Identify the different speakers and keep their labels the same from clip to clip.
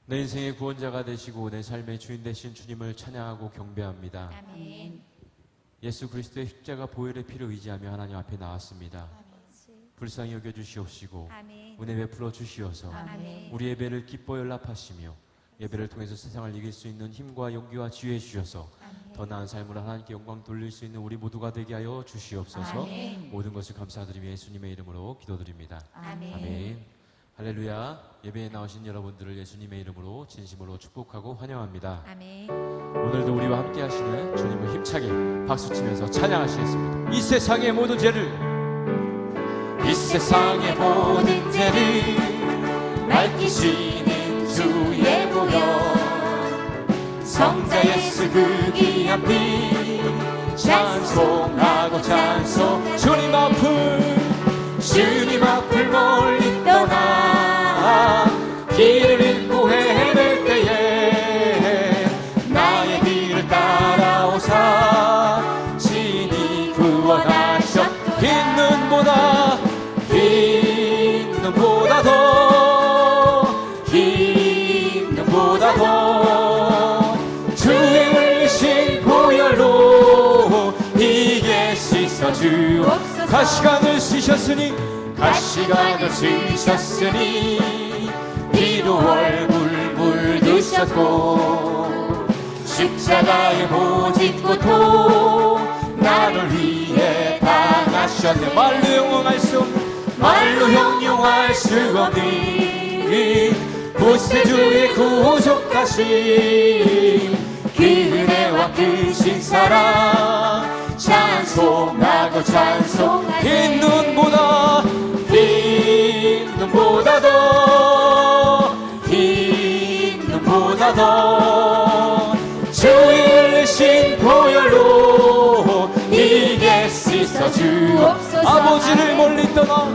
Speaker 1: 내 인생의 구원자가 되시고 내 삶의 주인 되신 주님을 찬양하고 경배합니다.
Speaker 2: 아멘.
Speaker 1: 예수 그리스도의 십자가 보혈의 피를 의지하며 하나님 앞에 나왔습니다. 불쌍히 여겨 주시옵시고
Speaker 2: 아멘.
Speaker 1: 은혜 베풀어 주시어서
Speaker 2: 아멘.
Speaker 1: 우리 예배를 기뻐 연락하시며 예배를 통해서 세상을 이길 수 있는 힘과 용기와 지혜 주셔서 더 나은 삶으로 하나님께 영광 돌릴 수 있는 우리 모두가 되게 하여 주시옵소서.
Speaker 2: 아멘.
Speaker 1: 모든 것을 감사드리며 예수님의 이름으로 기도드립니다.
Speaker 2: 아멘.
Speaker 1: 아멘. 할렐루야. 예배에 나오신 여러분들을 예수님의 이름으로 진심으로 축복하고 환영합니다.
Speaker 2: 아멘.
Speaker 1: 오늘도 우리와 함께 하시는 주님을 힘차게 박수치면서 찬양하시겠습니다. 이 세상의 모든 죄를
Speaker 2: 밝히시는 주의 보혈 성자 예수 그 귀한 피 찬송하고 찬송
Speaker 1: 주님 앞을
Speaker 2: 멀리 떠나
Speaker 1: 길을 잃고 헤맬 때에 나의 길을 따라오사 친히 구원하셔 흰 눈보다 더 주의 흘리신 보혈로 이게 씻어주옵소서. 가시관을 쓰셨으니 피로 얼굴 물드셨고 십자가의 모진 고통 나를 위해 당하셨네. 말로 형용할 수 없는 구세주의 구속하심 그 은혜와 크신 사랑 찬송하고 찬송하세. 흰 눈보다 더 주의 흘리신 보혈로 이게 씻어주옵소서. 아버지를 멀리 떠나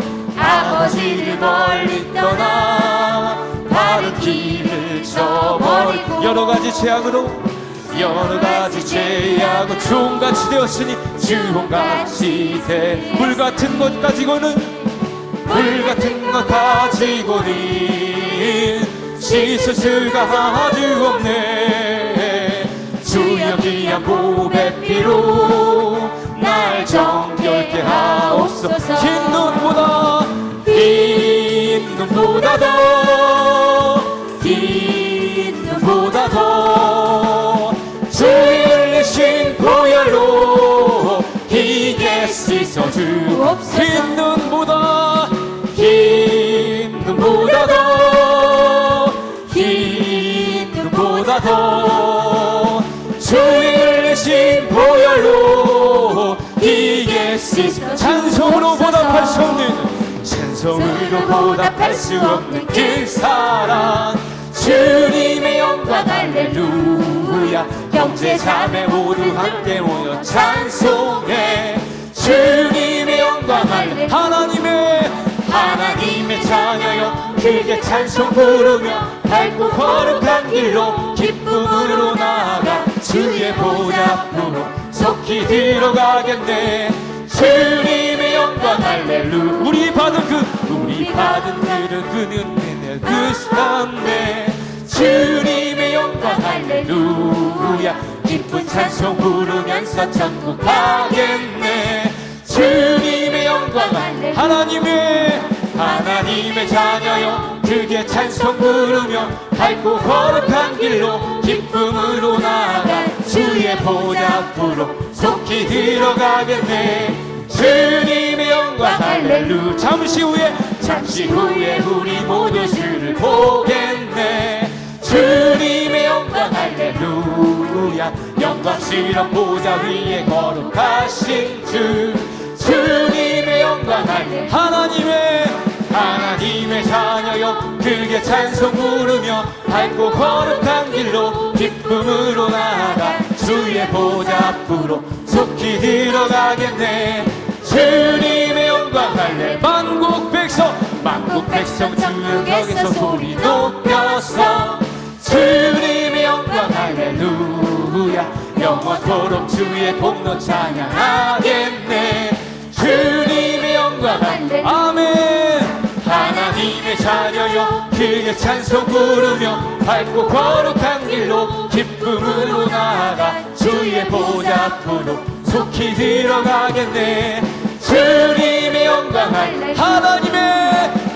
Speaker 1: 바른 길을 저버리고 여러 가지 죄악으로 주홍같이 되었으니 주홍같이 돼 불같은 것 가지고는 씻을 수가 아주 없네. 주여 귀한 보배 피로 날 정결케 하옵소서. 흰 눈보다 더 주의 흘리신 보혈로 이게 씻어주옵소서. 흰 눈보다 더 주의 흘리신 보혈로 이게 씻어. 찬송으로 보답할 수 없는 그 사랑 주님의 영광 할렐루야. 형제 자매 모두 함께 모여 찬송해 주님의 영광 할렐루야. 하나님의 자녀여 크게 찬송 부르며 밝고 거룩한 길로 기쁨으로 나아가 주의 보좌 앞으로 속히 들어가겠네. 주님의 영광 할렐루야. 우리 받은 은혜 그 시간에 주님의 영광 할렐루야. 기쁜 찬송 부르면서 천국 가겠네. 주님의 영광 할렐루야. 하나님의 자녀여 크게 찬송 부르며 밝고 거룩한 길로 기쁨으로 나아가 주의 보좌 앞으로 속히 들어가겠네. 주님의 영광 할렐루야. 잠시 후에 우리 모두 주를 보겠네. 주님의 영광 할렐루야. 영광스러운 보좌 위에 거룩하신 주님의 영광 할렐루야. 하나님의 자녀여 크게 찬송 부르며 밝고 거룩한 길로 기쁨으로 나아가 주의 보좌 앞으로 속히 들어가겠네. 주님의 영광 할렐루야. 만국 백성 주역에서 소리 높여서 주님의 영광 할렐루야. 영원토록 주의 복로 찬양하겠네. 주님의 영광 할렐루야. 아멘. 하나님의 하나님의 자녀여 그의 찬송 부르며 밝고 거룩한 길로 기쁨으로 나아가 주의 보좌 앞으로 속히 들어가겠네. 주님의 영광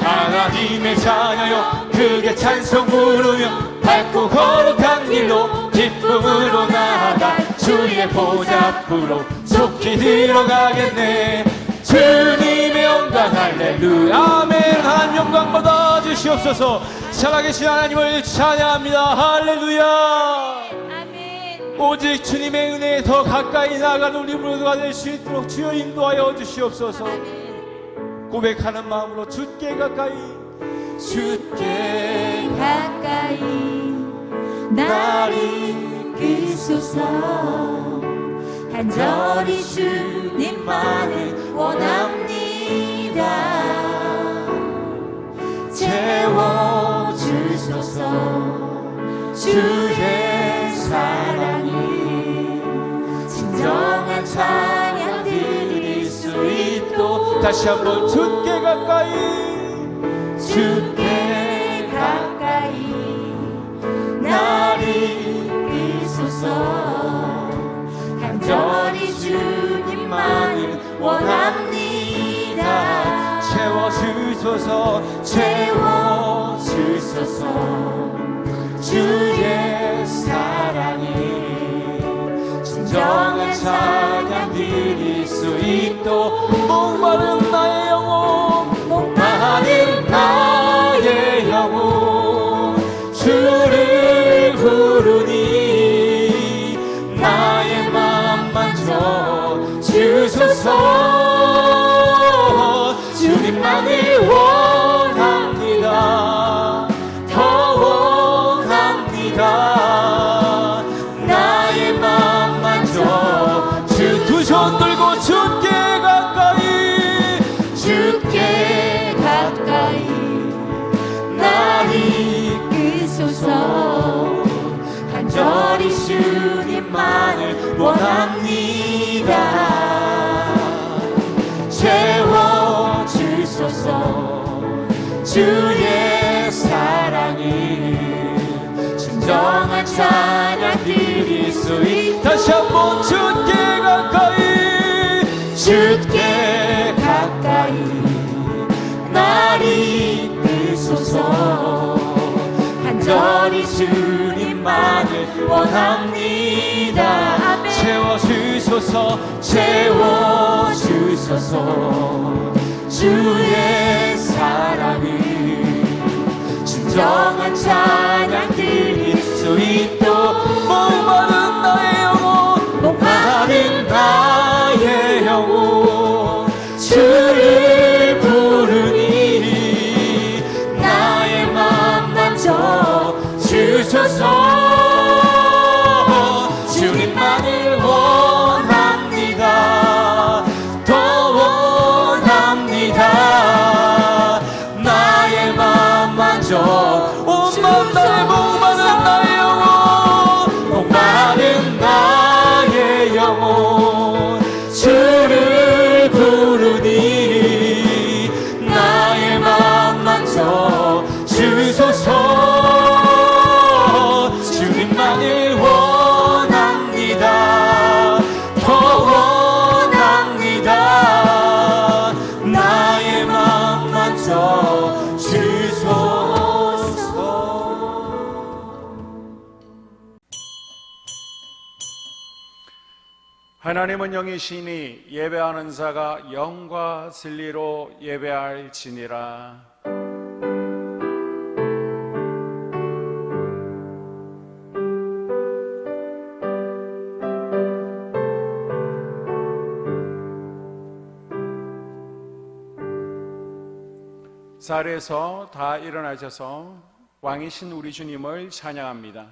Speaker 1: 하나님의 자녀여 그의 찬송 부르며 밝고 거룩한 길로 기쁨으로 나아가 주의 보좌 앞으로 속히 들어가겠네. 주님의 영광 할렐루야 아멘. 하나님 영광 받아 주시옵소서. 살아계신 하나님을 찬양합니다. 할렐루야.
Speaker 2: 아멘.
Speaker 1: 오직 주님의 은혜에 더 가까이 나아가는 우리 모두가 될 수 있도록 주여 인도하여 주시옵소서. 고백하는 마음으로 주께 가까이
Speaker 2: 나를 이끄소서. 간절히 주님만을 원합니다. 채워주소서. 주의 사랑이 진정한 찬양 드릴 수 있도록
Speaker 1: 다시 한번 주께 가까이
Speaker 2: 나를 이끄소서. 간절히 주님만을 원합니다.
Speaker 1: 채워주소서
Speaker 2: 주의 사랑이 진정한 찬양 드릴 수 있도록
Speaker 1: 목마른 나의 영혼 주를 부르니 나의 맘 만져 주소서. 주님만을 원합니다. 더 원합니다. 나의 맘 만져 두 손 들고 주께 가까이
Speaker 2: 나를 이끄소서. 간절히 주님만을 원합니다. 채워주소서. 주의 사랑이 진정한 찬양 드릴 수 있도록
Speaker 1: 다시 한번 주께 가까이
Speaker 2: 나를 이끄소서. 간절히 주님만을 원합니다.
Speaker 1: 채워주소서
Speaker 2: 주의 사랑이 진정한 찬양 드릴 수 있도록
Speaker 1: 목마른 나의 영혼
Speaker 2: 주를 부르니 나의 맘 만져 주소서. 주님만을 원합니다. 더 원합니다. 나의 맘 만져
Speaker 1: 온맘 나의 목마른 나의 영혼
Speaker 2: 주를 부르니 나의 맘 만져 주소서. 주님만을 원합니다. 더 원합니다. 나의 맘 만져 주소서.
Speaker 3: 하나님은 영이시니 예배하는 자가 영과 진리로 예배할지니라. 자리에서 다 일어나셔서 왕이신 우리 주님을 찬양합니다.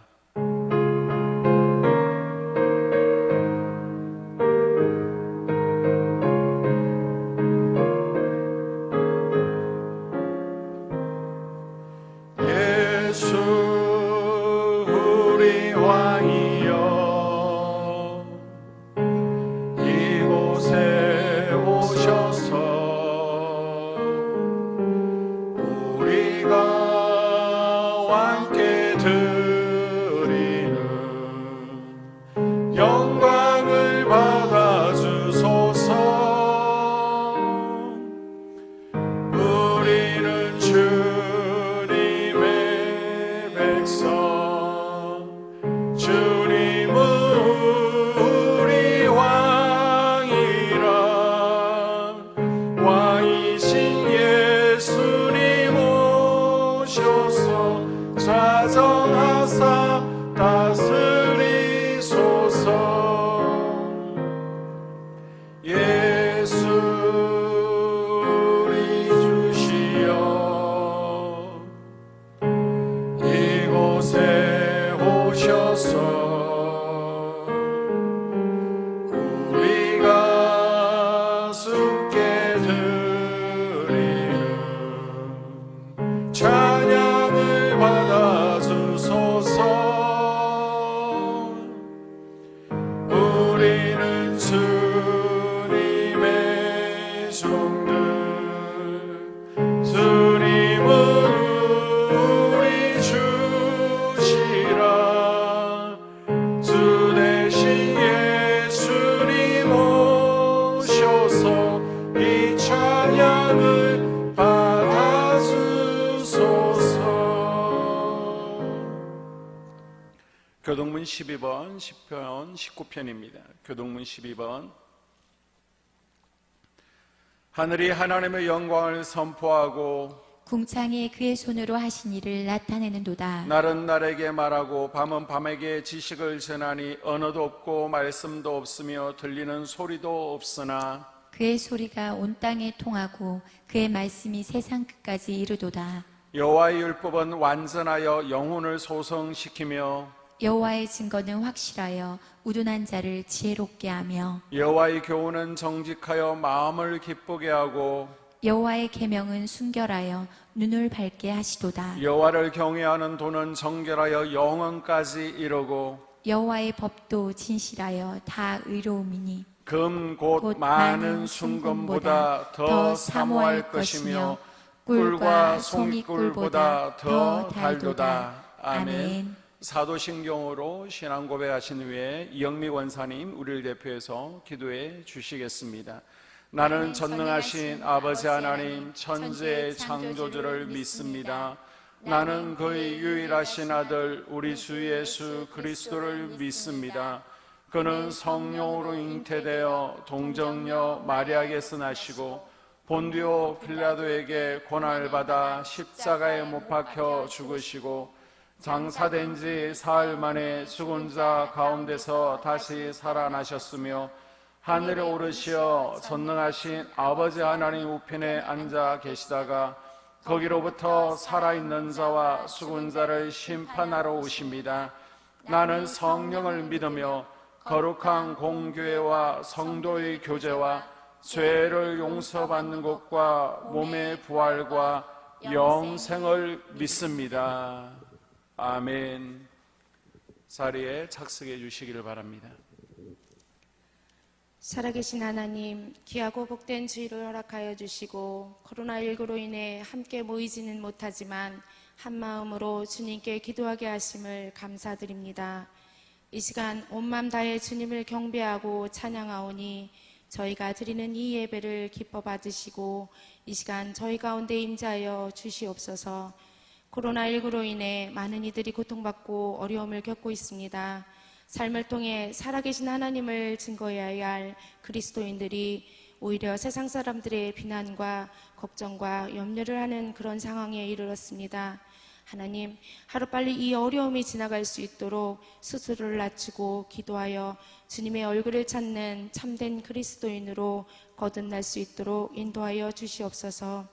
Speaker 3: 예수 우리 왕이여 이곳에 오셔서 우리 영광을 받아주소서. 교동문 12번 10편 19편입니다. 교동문 12번. 하늘이 하나님의 영광을 선포하고
Speaker 4: 궁창에 그의 손으로 하신 일을 나타내는도다.
Speaker 3: 날은 날에게 말하고 밤은 밤에게 지식을 전하니 언어도 없고 말씀도 없으며 들리는 소리도 없으나
Speaker 4: 그의 소리가 온 땅에 통하고 그의 말씀이 세상 끝까지 이르도다.
Speaker 3: 여호와의 율법은 완전하여 영혼을 소성시키며
Speaker 4: 여호와의 증거는 확실하여 우둔한 자를 지혜롭게 하며
Speaker 3: 여호와의 교훈은 정직하여 마음을 기쁘게 하고
Speaker 4: 여호와의 계명은 순결하여 눈을 밝게 하시도다.
Speaker 3: 여호와를 경외하는 도는 정결하여 영원까지 이르고
Speaker 4: 여호와의 법도 진실하여 다 의로움이니
Speaker 3: 금 곧 많은 순금보다 더 사모할 것이며 꿀과 송이꿀보다 더 달도다. 아멘. 사도신경으로 신앙 고백하신 후에 이영미 권사님 우리를 대표해서 기도해 주시겠습니다. 나는 전능하신 아버지 하나님 천지의 창조주를 믿습니다. 나는 그의 유일하신 아들 우리 주 예수 그리스도를 믿습니다. 그는 성령으로 잉태되어 동정녀 마리아에게서 나시고 본디오 필라도에게 고난을 받아 십자가에 못 박혀 죽으시고 장사된 지 사흘 만에 죽은 자 가운데서 다시 살아나셨으며 하늘에 오르시어 전능하신 아버지 하나님 우편에 앉아 계시다가 거기로부터 살아있는 자와 죽은 자를 심판하러 오십니다. 나는 성령을 믿으며 거룩한 공교회와 성도의 교제와 죄를 용서받는 것과 몸의 부활과 영생을 믿습니다. 아멘. 자리에 착석해 주시기를 바랍니다.
Speaker 5: 살아계신 하나님, 귀하고 복된 주일을 허락하여 주시고 코로나19로 인해 함께 모이지는 못하지만 한마음으로 주님께 기도하게 하심을 감사드립니다. 이 시간 온 맘 다해 주님을 경배하고 찬양하오니 저희가 드리는 이 예배를 기뻐 받으시고 이 시간 저희 가운데 임재하여 주시옵소서. 코로나19로 인해 많은 이들이 고통받고 어려움을 겪고 있습니다. 삶을 통해 살아계신 하나님을 증거해야 할 그리스도인들이 오히려 세상 사람들의 비난과 걱정과 염려를 하는 그런 상황에 이르렀습니다. 하나님, 하루빨리 이 어려움이 지나갈 수 있도록 스스로를 낮추고 기도하여 주님의 얼굴을 찾는 참된 그리스도인으로 거듭날 수 있도록 인도하여 주시옵소서.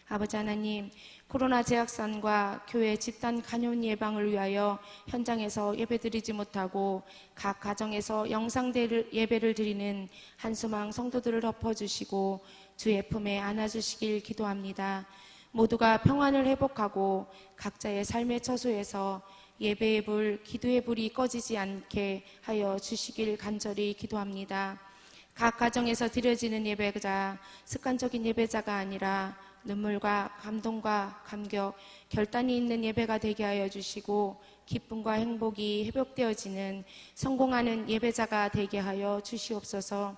Speaker 5: 아버지 하나님, 코로나 재확산과 교회 집단 감염 예방을 위하여 현장에서 예배드리지 못하고 각 가정에서 영상 예배를 드리는 한수망 성도들을 덮어주시고 주의 품에 안아주시길 기도합니다. 모두가 평안을 회복하고 각자의 삶의 처소에서 예배의 불, 기도의 불이 꺼지지 않게 하여 주시길 간절히 기도합니다. 각 가정에서 드려지는 예배가 습관적인 예배자가 아니라 눈물과 감동과 감격, 결단이 있는 예배가 되게 하여 주시고 기쁨과 행복이 회복되어지는 성공하는 예배자가 되게 하여 주시옵소서.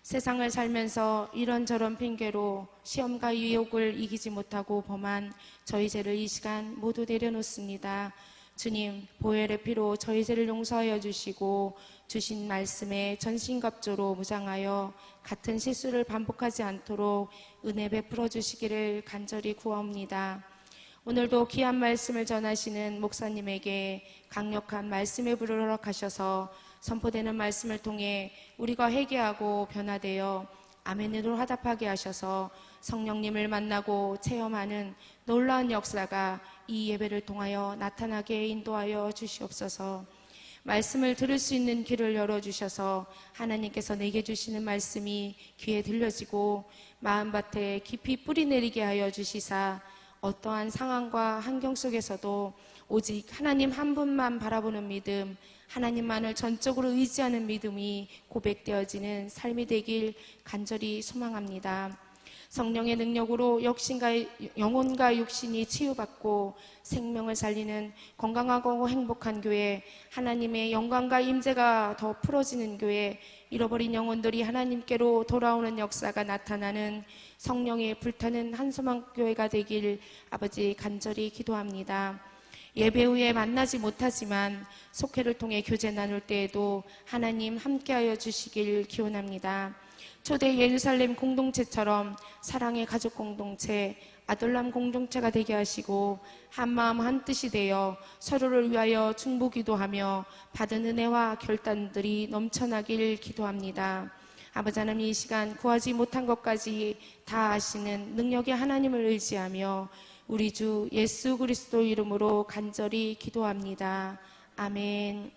Speaker 5: 세상을 살면서 이런저런 핑계로 시험과 유혹을 이기지 못하고 범한 저희 죄를 이 시간 모두 내려놓습니다. 주님, 보혈의 피로 저희 죄를 용서하여 주시고 주신 말씀에 전신갑주로 무장하여 같은 실수를 반복하지 않도록 은혜 베풀어 주시기를 간절히 구하옵니다. 오늘도 귀한 말씀을 전하시는 목사님에게 강력한 말씀의 불을 허락하셔서 선포되는 말씀을 통해 우리가 회개하고 변화되어 아멘으로 화답하게 하셔서 성령님을 만나고 체험하는 놀라운 역사가 이 예배를 통하여 나타나게 인도하여 주시옵소서. 말씀을 들을 수 있는 귀를 열어주셔서 하나님께서 내게 주시는 말씀이 귀에 들려지고 마음밭에 깊이 뿌리내리게 하여 주시사 어떠한 상황과 환경 속에서도 오직 하나님 한 분만 바라보는 믿음, 하나님만을 전적으로 의지하는 믿음이 고백되어지는 삶이 되길 간절히 소망합니다. 성령의 능력으로 영혼과 육신이 치유받고 생명을 살리는 건강하고 행복한 교회, 하나님의 영광과 임재가 더 풀어지는 교회, 잃어버린 영혼들이 하나님께로 돌아오는 역사가 나타나는 성령의 불타는 한소망 교회가 되길 아버지 간절히 기도합니다. 예배 후에 만나지 못하지만 속회를 통해 교제 나눌 때에도 하나님 함께하여 주시길 기원합니다. 초대 예루살렘 공동체처럼 사랑의 가족 공동체, 아둘람 공동체가 되게 하시고 한마음 한뜻이 되어 서로를 위하여 중보기도하며 받은 은혜와 결단들이 넘쳐나길 기도합니다. 아버지 하나님, 이 시간 구하지 못한 것까지 다 아시는 능력의 하나님을 의지하며 우리 주 예수 그리스도 이름으로 간절히 기도합니다. 아멘.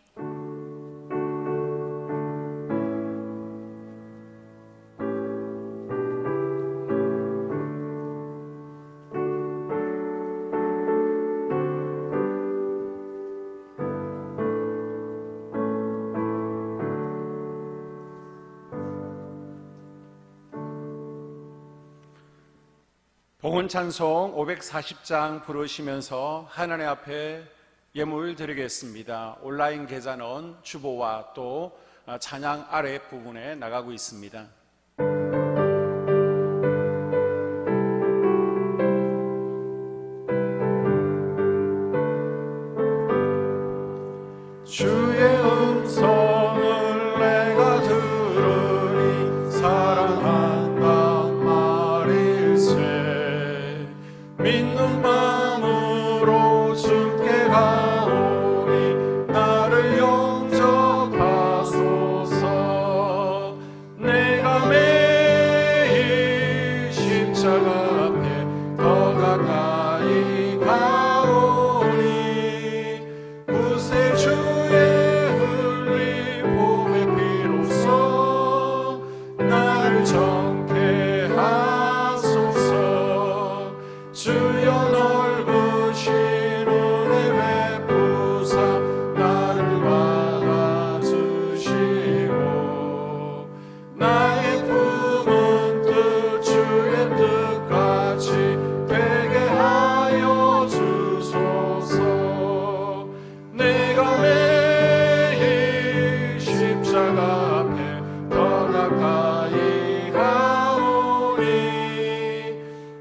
Speaker 3: 복음 찬송 540장 부르시면서 하나님 앞에 예물 드리겠습니다. 온라인 계좌는 주보와 또 찬양 아랫부분에 나가고 있습니다. 주의 음성을 내가 들으니 사랑한단 말일세. 믿는 마음으로 주께 가오니 나를 영접하소서. 내가 매일 십자가 앞에 더 가까이 가오니 구세주의 흘린 봄의 피로써 나를 정케 하소서. 주여 넓으신 은혜 베푸사 나를 받아주시고 나의 품은 뜻 주의 뜻같이 되게 하여 주소서. 내가 매일 십자가 앞에 더 가까이 가오니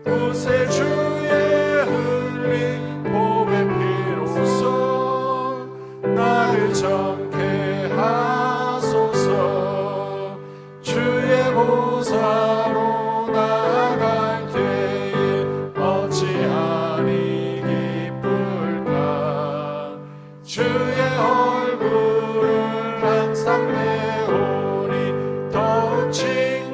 Speaker 3: 구세주의 흘린 봄의 피로써 나를 정케 하소서. 주의 보좌로 나아갈 때에 어찌하니 기쁠까. 주의 얼굴을 항상 배우니 더욱 친근합니다.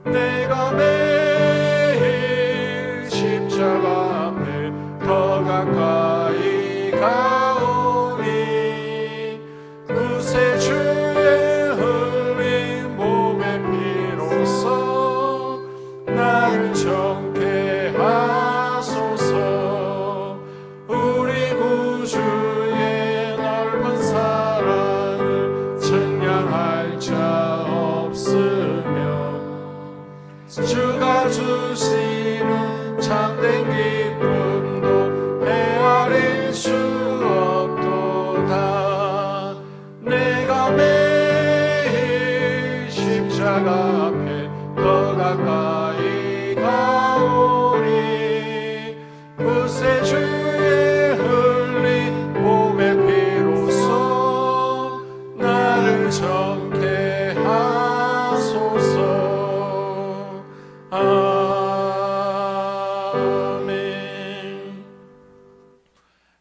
Speaker 3: 내가 매일 십자가 앞에 더 가까이 가오니 구세주의 흘린 봄의 피로써 나를 정케 하소서. 우리 구주의 넓은 사랑을 증량할 자 없으며 주가 주시는 참된 기쁨도 헤아릴 수 없도다. 내가 매일 십자가 앞에 더 가까이 가오니 구세주의 흘린 봄의 피로써 나를 정케 하소서. 아멘.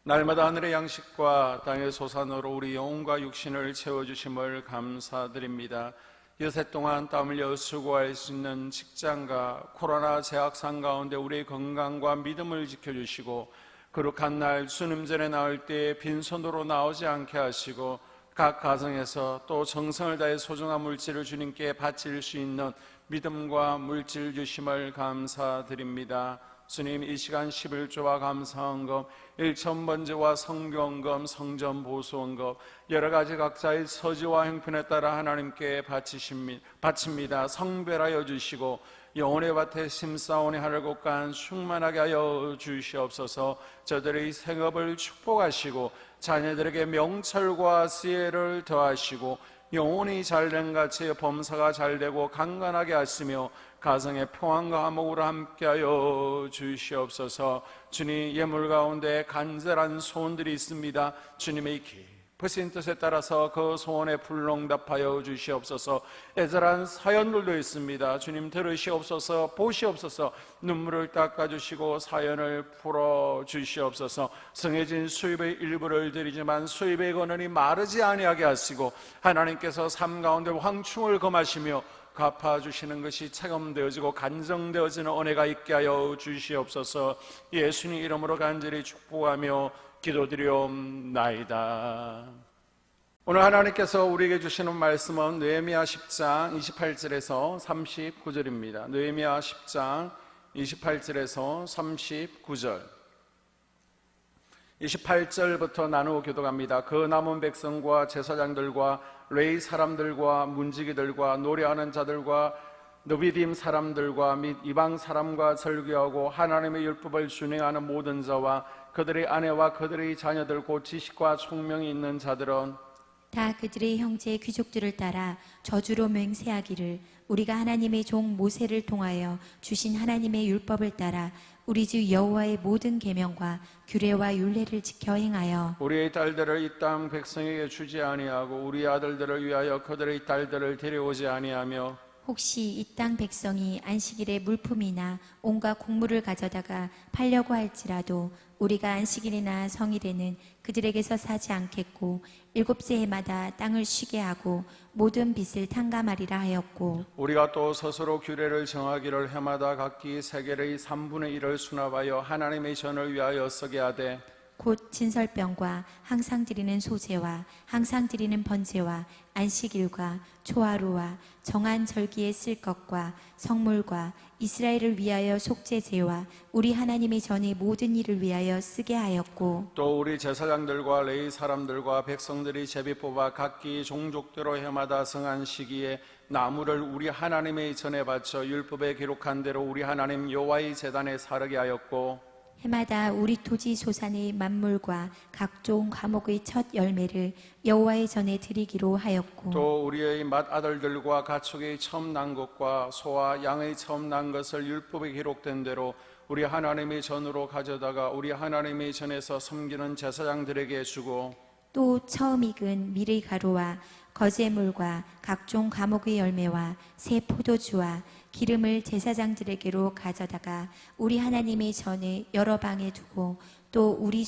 Speaker 3: 날마다 하늘의 양식과 땅의 소산으로 우리 영혼과 육신을 채워주심을 감사드립니다. 여세 동안 땀 흘려 수고할 수 있는 직장과 코로나 재확산 가운데 우리의 건강과 믿음을 지켜주시고 거룩한 날 주님전에 나올 때 빈손으로 나오지 않게 하시고 각 가정에서 또 정성을 다해 소중한 물질을 주님께 바칠 수 있는 믿음과 물질 주심을 감사드립니다. 주님, 이 시간 11조와 감사헌금, 일천번제와 성경헌금, 성전보수헌금, 여러 가지 각자의 처지와 형편에 따라 하나님께 바칩니다. 성별하여 주시고 영혼의 밭에 심사오니 하늘 곳간 충만하게 하여 주시옵소서. 저들의 생업을 축복하시고 자녀들에게 명철과 지혜를 더하시고 영혼이 잘된 같이 범사가 잘되고 강건하게 하시며 가정의 평안과 화목으로 함께하여 주시옵소서. 주님, 예물 가운데 간절한 소원들이 있습니다. 주님의 깊으신 뜻에 따라서 그 소원에 불응답하여 주시옵소서. 애절한 사연들도 있습니다. 주님, 들으시옵소서. 보시옵소서. 눈물을 닦아주시고 사연을 풀어주시옵소서. 성해진 수입의 일부를 드리지만 수입의 근원이 마르지 아니하게 하시고 하나님께서 삶 가운데 황충을 금하시며 갚아주시는 것이 체험되어지고 간정되어지는 은혜가 있게 하여 주시옵소서. 예수님 이름으로 간절히 축복하며 기도드리옵나이다. 오늘 하나님께서 우리에게 주시는 말씀은 느헤미야 10장 28절에서 39절입니다. 느헤미야 10장 28절에서 39절. 28절부터 나누어 교독합니다. 그 남은 백성과 제사장들과 레위 사람들과 문지기들과 노래하는 자들과 느비딤 사람들과 및 이방 사람과 설교하고 하나님의 율법을 준행하는 모든 자와 그들의 아내와 그들의 자녀들 곧 지식과 총명이 있는 자들은
Speaker 4: 다 그들의 형제 귀족들을 따라 저주로 맹세하기를 우리가 하나님의 종 모세를 통하여 주신 하나님의 율법을 따라 우리 주 여호와의 모든 계명과 규례와 율례를 지켜 행하여
Speaker 3: 우리의 딸들을 이 땅 백성에게 주지 아니하고 우리 아들들을 위하여 그들의 딸들을 데려오지 아니하며
Speaker 4: 혹시 이 땅 백성이 안식일에 물품이나 온갖 곡물을 가져다가 팔려고 할지라도 우리가 안식일이나 성일에는 그들에게서 사지 않겠고 7째 해마다 땅을 쉬게 하고 모든 빚을 탕감하리라 하였고
Speaker 3: 우리가 또 스스로 규례를 정하기를 해마다 각기 세겔의 3분의 1을 수납하여 하나님의 전을 위하여 쓰게 하되
Speaker 4: 곧 진설병과 항상 드리는 소제와 항상 드리는 번제와 안식일과 초하루와 정한 절기에 쓸 것과 성물과 이스라엘을 위하여 속죄제와 우리 하나님의 전의 모든 일을 위하여 쓰게 하였고
Speaker 3: 또 우리 제사장들과 레위 사람들과 백성들이 제비 뽑아 각기 종족대로 해마다 성한 시기에 나무를 우리 하나님의 전에 바쳐 율법에 기록한 대로 우리 하나님 여호와의 제단에 사르게 하였고
Speaker 4: 해마다 우리 토지 소산의 만물과 각종 과목의 첫 열매를 여호와의 전에 드리기로 하였고
Speaker 3: 또 우리의 맏아들들과 가축의 처음 난 것과 소와 양의 처음 난 것을 율법에 기록된 대로 우리 하나님의 전으로 가져다가 우리 하나님의 전에서 섬기는 제사장들에게 주고
Speaker 4: 또 처음 익은 밀의 가루와 거제물과 각종 과목의 열매와 새 포도주와 기름을 제사장들에게로 가져다가 우리 하나님의 전에 여러 방에 두고 또 우리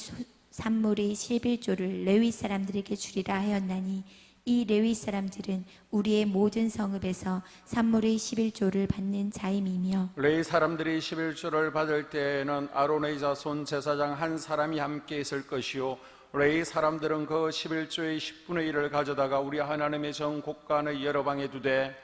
Speaker 4: 산물의 11조를 레위 사람들에게 주리라 하였나니 이 레위 사람들은 우리의 모든 성읍에서 산물의 11조를 받는 자임이며
Speaker 3: 레위 사람들이 11조를 받을 때에는 아론의 자손 제사장 한 사람이 함께 있을 것이요 레위 사람들은 그 11조의 10분의 1을 가져다가 우리 하나님의 전 곳간의 여러 방에 두되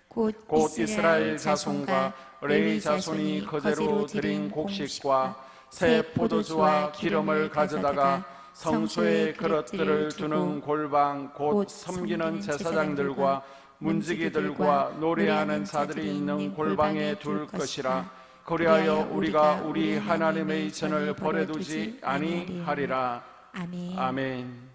Speaker 3: 곧 이스라엘 자손과 레위 자손이 그대로 드린 곡식과 새 포도주와 기름을 가져다가 성소의 그릇들을 두는 골방 곧 섬기는 제사장들과 문지기들과 노래하는 자들이 있는 골방에 둘 것이라. 그리하여 우리가 우리 하나님의 전을 버려두지 아니하리라.
Speaker 4: 아멘.
Speaker 3: 아멘.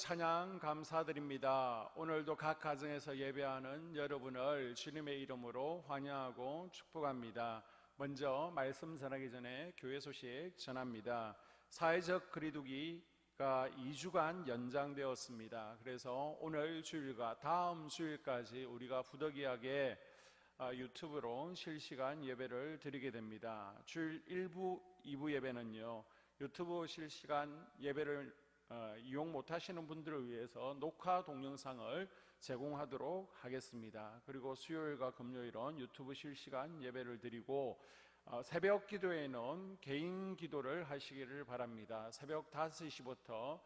Speaker 3: 찬양 감사드립니다. 오늘도 각 가정에서 예배하는 여러분을 주님의 이름으로 환영하고 축복합니다. 먼저 말씀 전하기 전에 교회 소식 전합니다. 사회적 거리두기가 2주간 연장되었습니다. 그래서 오늘 주일과 다음 주일까지 우리가 부득이하게 유튜브로 실시간 예배를 드리게 됩니다. 주일 1부, 2부 예배는요, 유튜브 실시간 예배를 이용 못하시는 분들을 위해서 녹화 동영상을 제공하도록 하겠습니다. 그리고 수요일과 금요일은 유튜브 실시간 예배를 드리고 새벽 기도에는 개인 기도를 하시기를 바랍니다. 새벽 5시부터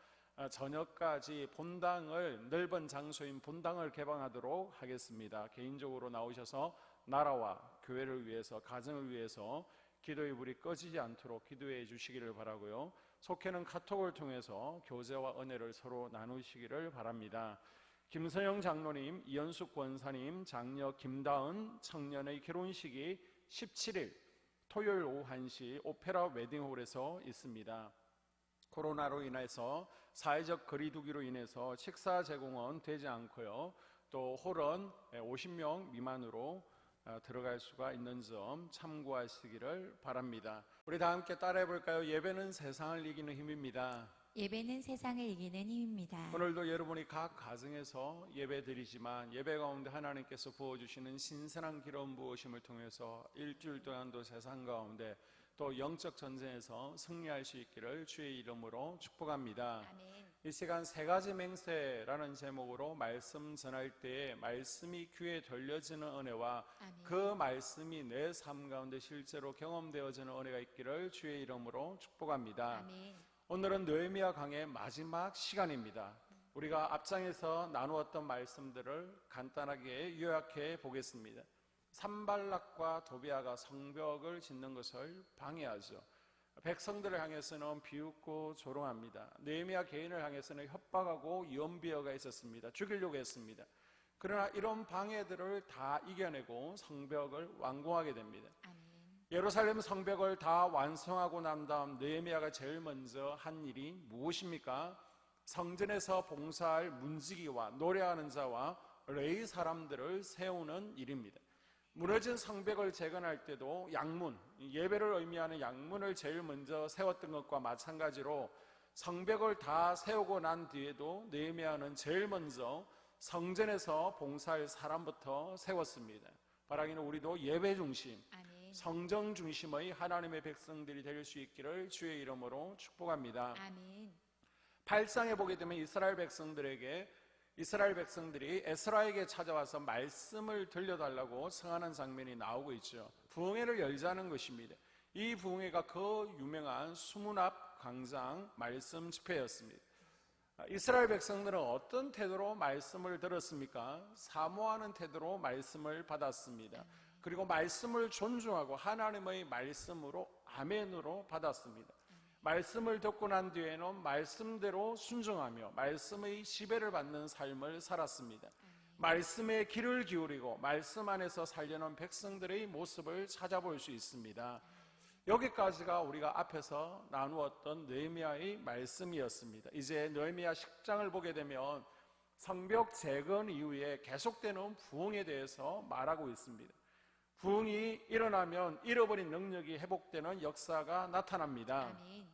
Speaker 3: 저녁까지 본당을, 넓은 장소인 본당을 개방하도록 하겠습니다. 개인적으로 나오셔서 나라와 교회를 위해서, 가정을 위해서 기도의 불이 꺼지지 않도록 기도해 주시기를 바라고요. 속회는 카톡을 통해서 교제와 은혜를 서로 나누시기를 바랍니다. 김선영 장로님, 이현숙 권사님, 장녀 김다은 청년의 결혼식이 17일 토요일 오후 1시 오페라 웨딩홀에서 있습니다. 코로나로 인해서 사회적 거리두기로 인해서 식사 제공은 되지 않고요, 또 홀은 50명 미만으로 들어갈 수가 있는 점 참고하시기를 바랍니다. 우리 다 함께 따라해 볼까요? 예배는 세상을 이기는 힘입니다.
Speaker 4: 예배는 세상을 이기는 힘입니다.
Speaker 3: 오늘도 여러분이 각 가정에서 예배 드리지만 예배 가운데 하나님께서 부어주시는 신선한 기름 부으심을 통해서 일주일 동안도 세상 가운데 또 영적 전쟁에서 승리할 수 있기를 주의 이름으로 축복합니다.
Speaker 4: 아멘.
Speaker 3: 이 시간 세 가지 맹세라는 제목으로 말씀 전할 때에 말씀이 귀에 들려지는 은혜와
Speaker 4: 아멘.
Speaker 3: 그 말씀이 내 삶 가운데 실제로 경험되어지는 은혜가 있기를 주의 이름으로 축복합니다.
Speaker 4: 아멘.
Speaker 3: 오늘은 느헤미야 강의 마지막 시간입니다. 우리가 앞장에서 나누었던 말씀들을 간단하게 요약해 보겠습니다. 산발락과 도비아가 성벽을 짓는 것을 방해하죠. 백성들을 향해서는 비웃고 조롱합니다. 느헤미야 개인을 향해서는 협박하고 연비어가 있었습니다. 죽이려고 했습니다. 그러나 이런 방해들을 다 이겨내고 성벽을 완공하게 됩니다.
Speaker 4: 아멘.
Speaker 3: 예루살렘 성벽을 다 완성하고 난 다음 느헤미야가 제일 먼저 한 일이 무엇입니까? 성전에서 봉사할 문지기와 노래하는 자와 레위 사람들을 세우는 일입니다. 무너진 성벽을 재건할 때도 양문, 예배를 의미하는 양문을 제일 먼저 세웠던 것과 마찬가지로 성벽을 다 세우고 난 뒤에도 느헤미야는 제일 먼저 성전에서 봉사할 사람부터 세웠습니다. 바라기는 우리도 예배 중심,
Speaker 4: 아멘.
Speaker 3: 성정 중심의 하나님의 백성들이 될 수 있기를 주의 이름으로 축복합니다.
Speaker 4: 아멘.
Speaker 3: 8장에 보게 되면 이스라엘 백성들이 에스라에게 찾아와서 말씀을 들려달라고 성하는 장면이 나오고 있죠. 부흥회를 열자는 것입니다. 이 부흥회가 그 유명한 수문앞 광장 말씀 집회였습니다. 이스라엘 백성들은 어떤 태도로 말씀을 들었습니까? 사모하는 태도로 말씀을 받았습니다. 그리고 말씀을 존중하고 하나님의 말씀으로 아멘으로 받았습니다. 말씀을 듣고 난 뒤에는 말씀대로 순종하며 말씀의 지배를 받는 삶을 살았습니다. 말씀에 귀를 기울이고 말씀 안에서 살려는 백성들의 모습을 찾아볼 수 있습니다. 여기까지가 우리가 앞에서 나누었던 느헤미야의 말씀이었습니다. 이제 느헤미야 10장을 보게 되면 성벽 재건 이후에 계속되는 부흥에 대해서 말하고 있습니다. 부흥이 일어나면 잃어버린 능력이 회복되는 역사가 나타납니다.
Speaker 4: 아멘.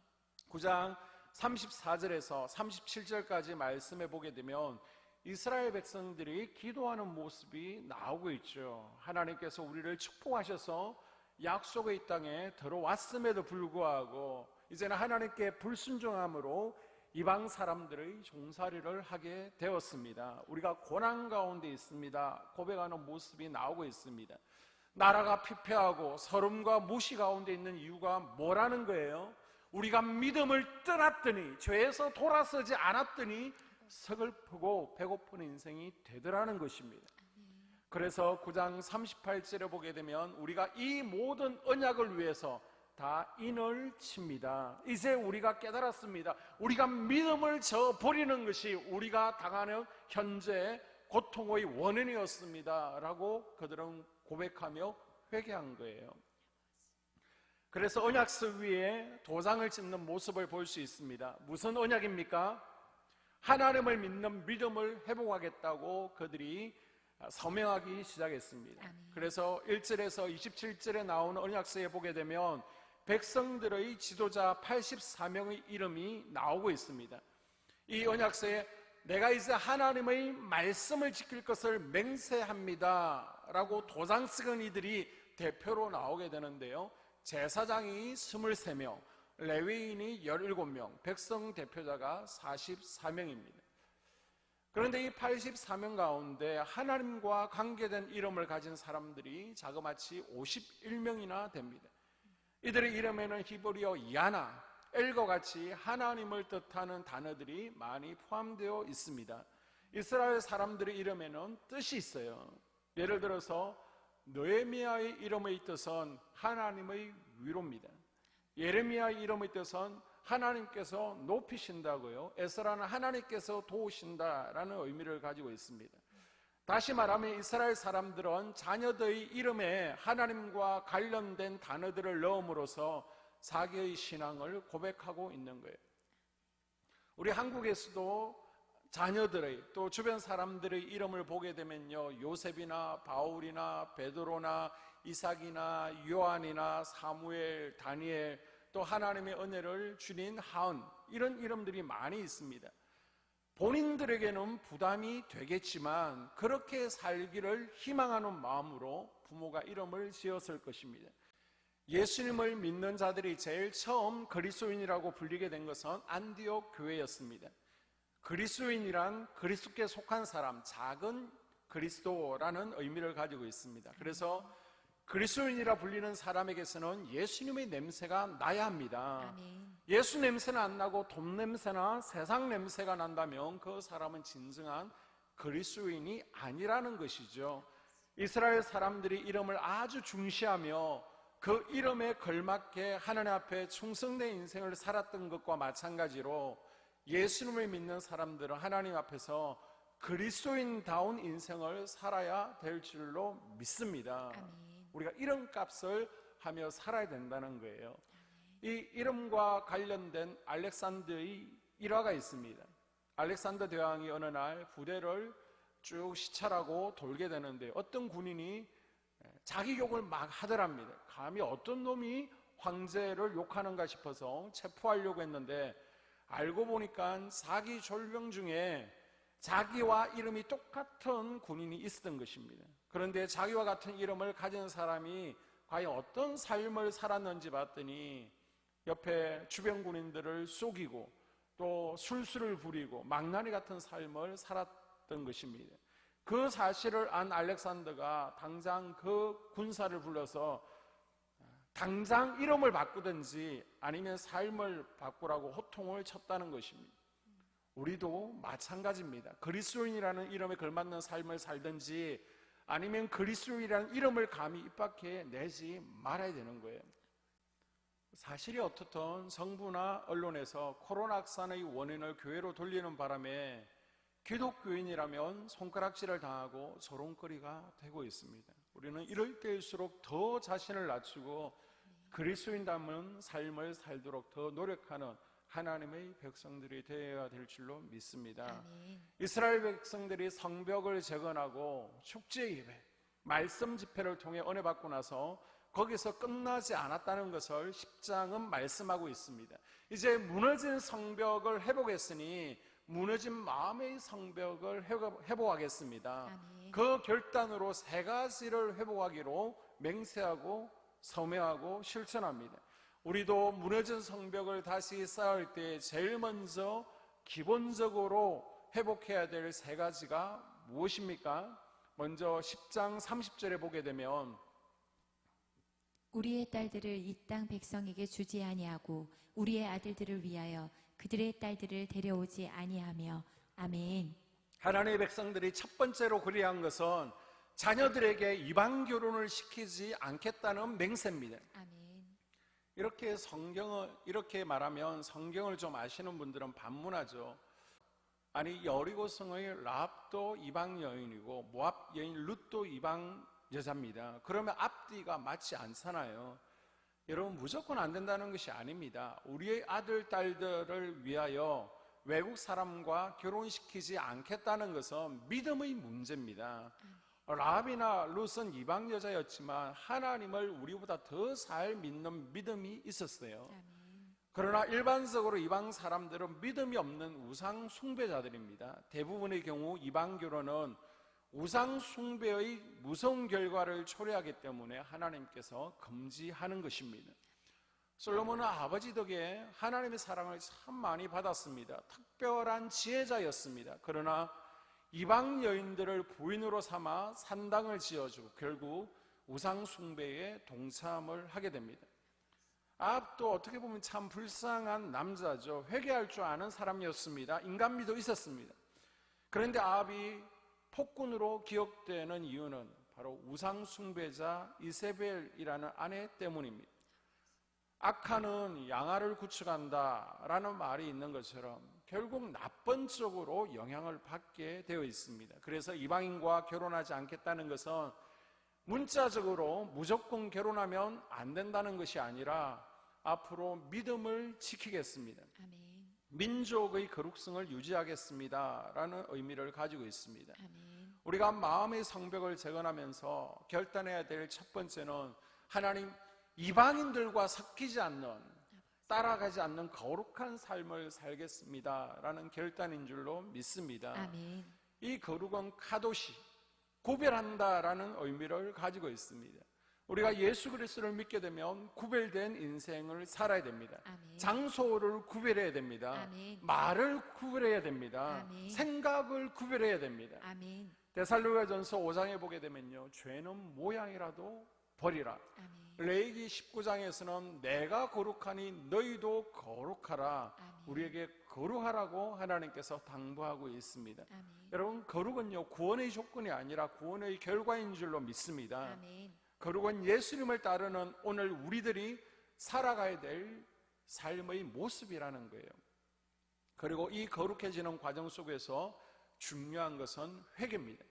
Speaker 3: 9장 34절에서 37절까지 말씀해 보게 되면 이스라엘 백성들이 기도하는 모습이 나오고 있죠. 하나님께서 우리를 축복하셔서 약속의 땅에 들어왔음에도 불구하고 이제는 하나님께 불순종함으로 이방 사람들의 종살이를 하게 되었습니다. 우리가 고난 가운데 있습니다. 고백하는 모습이 나오고 있습니다. 나라가 피폐하고 서름과 무시 가운데 있는 이유가 뭐라는 거예요? 우리가 믿음을 떠났더니, 죄에서 돌아서지 않았더니 서글프고 배고픈 인생이 되더라는 것입니다. 그래서 9장 38절에 보게 되면 우리가 이 모든 언약을 위해서 다 인을 칩니다. 이제 우리가 깨달았습니다. 우리가 믿음을 저버리는 것이 우리가 당하는 현재 고통의 원인이었습니다 라고 그들은 고백하며 회개한 거예요. 그래서 언약서 위에 도장을 찍는 모습을 볼 수 있습니다. 무슨 언약입니까? 하나님을 믿는 믿음을 회복하겠다고 그들이 서명하기 시작했습니다.
Speaker 4: 아멘.
Speaker 3: 그래서 1절에서 27절에 나오는 언약서에 보게 되면 백성들의 지도자 84명의 이름이 나오고 있습니다. 이 언약서에 내가 이제 하나님의 말씀을 지킬 것을 맹세합니다 라고 도장 찍은 이들이 대표로 나오게 되는데요, 제사장이 23명, 레위인이 17명, 백성 대표자가 44명입니다. 그런데 이 84명 가운데 하나님과 관계된 이름을 가진 사람들이 자그마치 51명이나 됩니다. 이들의 이름에는 히브리어 야나, 엘과 같이 하나님을 뜻하는 단어들이 많이 포함되어 있습니다. 이스라엘 사람들의 이름에는 뜻이 있어요. 예를 들어서 느헤미야의 이름의 뜻은 하나님의 위로입니다. 예레미야의 이름의 뜻은 하나님께서 높이신다고요. 에스라는 하나님께서 도우신다라는 의미를 가지고 있습니다. 다시 말하면 이스라엘 사람들은 자녀들의 이름에 하나님과 관련된 단어들을 넣음으로써 자기의 신앙을 고백하고 있는 거예요. 우리 한국에서도 자녀들의 또 주변 사람들의 이름을 보게 되면요, 요셉이나 바울이나 베드로나 이삭이나 요한이나 사무엘, 다니엘, 또 하나님의 은혜를 주닌 하은, 이런 이름들이 많이 있습니다. 본인들에게는 부담이 되겠지만 그렇게 살기를 희망하는 마음으로 부모가 이름을 지었을 것입니다. 예수님을 믿는 자들이 제일 처음 그리스도인이라고 불리게 된 것은 안디옥 교회였습니다. 그리스도인이란 그리스도께 속한 사람, 작은 그리스도라는 의미를 가지고 있습니다. 그래서 그리스도인이라 불리는 사람에게서는 예수님의 냄새가 나야 합니다.
Speaker 4: 아멘.
Speaker 3: 예수 냄새는 안 나고 돈 냄새나 세상 냄새가 난다면 그 사람은 진정한 그리스도인이 아니라는 것이죠. 이스라엘 사람들이 이름을 아주 중시하며 그 이름에 걸맞게 하나님 앞에 충성된 인생을 살았던 것과 마찬가지로 예수님을 믿는 사람들은 하나님 앞에서 그리스도인다운 인생을 살아야 될 줄로 믿습니다.
Speaker 4: 아멘.
Speaker 3: 우리가 이름값을 하며 살아야 된다는 거예요. 이 이름과 관련된 알렉산더의 일화가 있습니다. 알렉산더 대왕이 어느 날 부대를 쭉 시찰하고 돌게 되는데 어떤 군인이 자기 욕을 막 하더랍니다. 감히 어떤 놈이 황제를 욕하는가 싶어서 체포하려고 했는데 알고 보니까 사기 졸병 중에 자기와 이름이 똑같은 군인이 있었던 것입니다. 그런데 자기와 같은 이름을 가진 사람이 과연 어떤 삶을 살았는지 봤더니 옆에 주변 군인들을 속이고 또 술수를 부리고 망나니 같은 삶을 살았던 것입니다. 그 사실을 안 알렉산더가 당장 그 군사를 불러서 당장 이름을 바꾸든지 아니면 삶을 바꾸라고 호통을 쳤다는 것입니다. 우리도 마찬가지입니다. 그리스도인이라는 이름에 걸맞는 삶을 살든지 아니면 그리스도인이라는 이름을 감히 입 밖에 내지 말아야 되는 거예요. 사실이 어떻든 정부나 언론에서 코로나 확산의 원인을 교회로 돌리는 바람에 기독교인이라면 손가락질을 당하고 조롱거리가 되고 있습니다. 우리는 이럴 때일수록 더 자신을 낮추고 그리스도인다운 삶을 살도록 더 노력하는 하나님의 백성들이 되어야 될 줄로 믿습니다.
Speaker 4: 아멘.
Speaker 3: 이스라엘 백성들이 성벽을 재건하고 축제 예배, 말씀 집회를 통해 은혜 받고 나서 거기서 끝나지 않았다는 것을 10장은 말씀하고 있습니다. 이제 무너진 성벽을 회복했으니 무너진 마음의 성벽을 회복하겠습니다.
Speaker 4: 아멘.
Speaker 3: 그 결단으로 3가지를 회복하기로 맹세하고 서명하고 실천합니다. 우리도 무너진 성벽을 다시 쌓을 때 제일 먼저 기본적으로 회복해야 될 3가지가 무엇입니까? 먼저 10장 30절에 보게 되면
Speaker 4: 우리의 딸들을 이 땅 백성에게 주지 아니하고 우리의 아들들을 위하여 그들의 딸들을 데려오지 아니하며. 아멘.
Speaker 3: 하나님의 백성들이 첫 번째로 그리한 것은 자녀들에게 이방 결혼을 시키지 않겠다는 맹세입니다.
Speaker 4: 아멘.
Speaker 3: 이렇게 이렇게 말하면 성경을 좀 아시는 분들은 반문하죠. 아니, 여리고성의 라합도 이방 여인이고 모압 여인 룻도 이방 여자입니다. 그러면 앞뒤가 맞지 않잖아요. 여러분, 무조건 안 된다는 것이 아닙니다. 우리의 아들, 딸들을 위하여 외국 사람과 결혼시키지 않겠다는 것은 믿음의 문제입니다. 라합이나 룻은 이방 여자였지만 하나님을 우리보다 더 잘 믿는 믿음이 있었어요. 그러나 일반적으로 이방 사람들은 믿음이 없는 우상 숭배자들입니다. 대부분의 경우 이방 결혼은 우상 숭배의 무서운 결과를 초래하기 때문에 하나님께서 금지하는 것입니다. 솔로몬은 아버지 덕에 하나님의 사랑을 참 많이 받았습니다. 특별한 지혜자였습니다. 그러나 이방 여인들을 부인으로 삼아 산당을 지어주고 결국 우상 숭배에 동참을 하게 됩니다. 아합도 어떻게 보면 참 불쌍한 남자죠. 회개할 줄 아는 사람이었습니다. 인간미도 있었습니다. 그런데 아합이 폭군으로 기억되는 이유는 바로 우상 숭배자 이세벨이라는 아내 때문입니다. 악하는 양아를 구축한다라는 말이 있는 것처럼 결국 나쁜 쪽으로 영향을 받게 되어 있습니다. 그래서 이방인과 결혼하지 않겠다는 것은 문자적으로 무조건 결혼하면 안 된다는 것이 아니라 앞으로 믿음을 지키겠습니다.
Speaker 4: 아멘.
Speaker 3: 민족의 거룩성을 유지하겠습니다라는 의미를 가지고 있습니다.
Speaker 4: 아멘.
Speaker 3: 우리가 마음의 성벽을 재건하면서 결단해야 될 첫 번째는 하나님 이방인들과 섞이지 않는, 따라가지 않는 거룩한 삶을 살겠습니다라는 결단인 줄로 믿습니다.
Speaker 4: 아멘.
Speaker 3: 이 거룩은 카도시, 구별한다라는 의미를 가지고 있습니다. 우리가 예수 그리스도를 믿게 되면 구별된 인생을 살아야 됩니다.
Speaker 4: 아멘.
Speaker 3: 장소를 구별해야 됩니다.
Speaker 4: 아멘.
Speaker 3: 말을 구별해야 됩니다.
Speaker 4: 아멘.
Speaker 3: 생각을 구별해야 됩니다.
Speaker 4: 아멘.
Speaker 3: 데살로니가전서 5장에 보게 되면요, 죄는 모양이라도 버리라.
Speaker 4: 아멘.
Speaker 3: 레위기 19장에서는 내가 거룩하니 너희도 거룩하라.
Speaker 4: 아멘.
Speaker 3: 우리에게 거룩하라고 하나님께서 당부하고 있습니다.
Speaker 4: 아멘.
Speaker 3: 여러분, 거룩은요 구원의 조건이 아니라 구원의 결과인 줄로 믿습니다.
Speaker 4: 아멘.
Speaker 3: 거룩은 예수님을 따르는 오늘 우리들이 살아가야 될 삶의 모습이라는 거예요. 그리고 이 거룩해지는 과정 속에서 중요한 것은 회개입니다.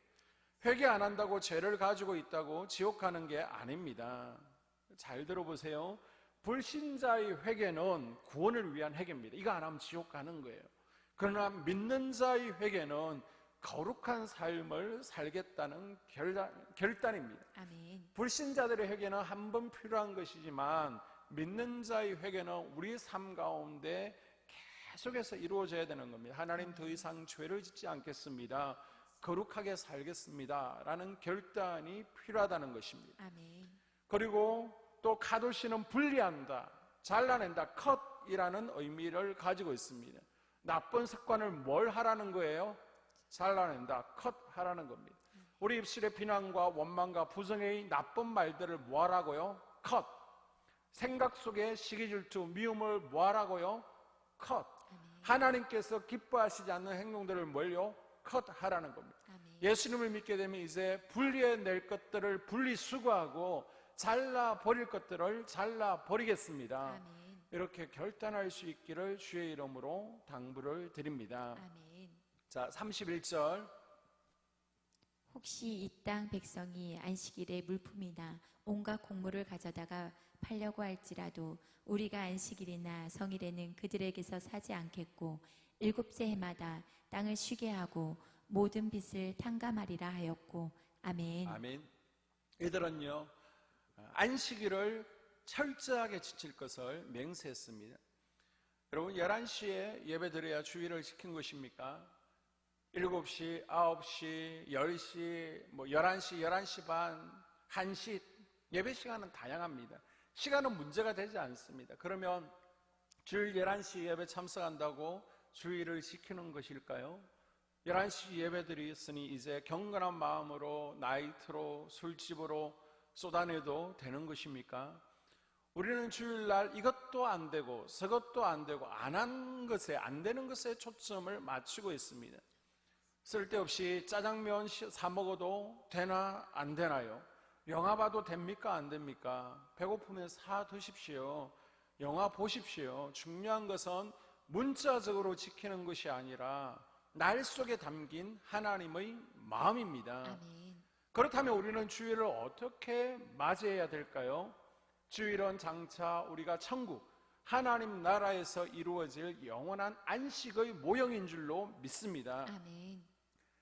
Speaker 3: 회개 안 한다고 죄를 가지고 있다고 지옥 가는 게 아닙니다. 잘 들어보세요. 불신자의 회개는 구원을 위한 회개입니다. 이거 안 하면 지옥 가는 거예요. 그러나 믿는 자의 회개는 거룩한 삶을 살겠다는 결단입니다.
Speaker 4: 아멘.
Speaker 3: 불신자들의 회개는 한 번 필요한 것이지만 믿는 자의 회개는 우리 삶 가운데 계속해서 이루어져야 되는 겁니다. 하나님, 더 이상 죄를 짓지 않겠습니다. 거룩하게 살겠습니다 라는 결단이 필요하다는 것입니다.
Speaker 4: 아멘.
Speaker 3: 그리고 또 카도시는 분리한다, 잘라낸다, 컷이라는 의미를 가지고 있습니다. 나쁜 습관을 뭘 하라는 거예요? 잘라낸다, 컷하라는 겁니다. 우리 입술의 비난과 원망과 부정의 나쁜 말들을 뭐 하라고요? 컷. 생각 속에 시기, 질투, 미움을 뭐 하라고요? 컷. 하나님께서 기뻐하시지 않는 행동들을 뭘요? 컷하라는 겁니다.
Speaker 4: 아멘.
Speaker 3: 예수님을 믿게 되면 이제 분리해낼 것들을 분리수거하고 잘라버릴 것들을 잘라버리겠습니다.
Speaker 4: 아멘.
Speaker 3: 이렇게 결단할 수 있기를 주의 이름으로 당부를 드립니다.
Speaker 4: 아멘.
Speaker 3: 자, 31절.
Speaker 4: 혹시 이 땅 백성이 안식일에 물품이나 온갖 곡물을 가져다가 팔려고 할지라도 우리가 안식일이나 성일에는 그들에게서 사지 않겠고 일곱째 해마다 땅을 쉬게 하고 모든 빚을 탕감하리라 하였고. 아멘.
Speaker 3: 아멘. 이들은요, 안식일을 철저하게 지킬 것을 맹세했습니다. 여러분, 11시에 예배 드려야 주일을 지킨 것입니까? 7시, 9시, 10시, 11시, 11시 반, 1시, 예배 시간은 다양합니다. 시간은 문제가 되지 않습니다. 그러면 주일 11시 예배 참석한다고 주일을 지키는 것일까요? 11시 예배들이 있으니 이제 경건한 마음으로 나이트로 술집으로 쏟아내도 되는 것입니까? 우리는 주일날 이것도 안 되고 저것도 안 되고 안 한 것에, 안 되는 것에 초점을 맞추고 있습니다. 쓸데없이 짜장면 사 먹어도 되나 안 되나요? 영화 봐도 됩니까 안 됩니까? 배고프면 사 드십시오. 영화 보십시오. 중요한 것은 문자적으로 지키는 것이 아니라 날 속에 담긴 하나님의 마음입니다.
Speaker 4: 아멘.
Speaker 3: 그렇다면 우리는 주일을 어떻게 맞이해야 될까요? 주일은 장차 우리가 천국, 하나님 나라에서 이루어질 영원한 안식의 모형인 줄로 믿습니다.
Speaker 4: 아멘.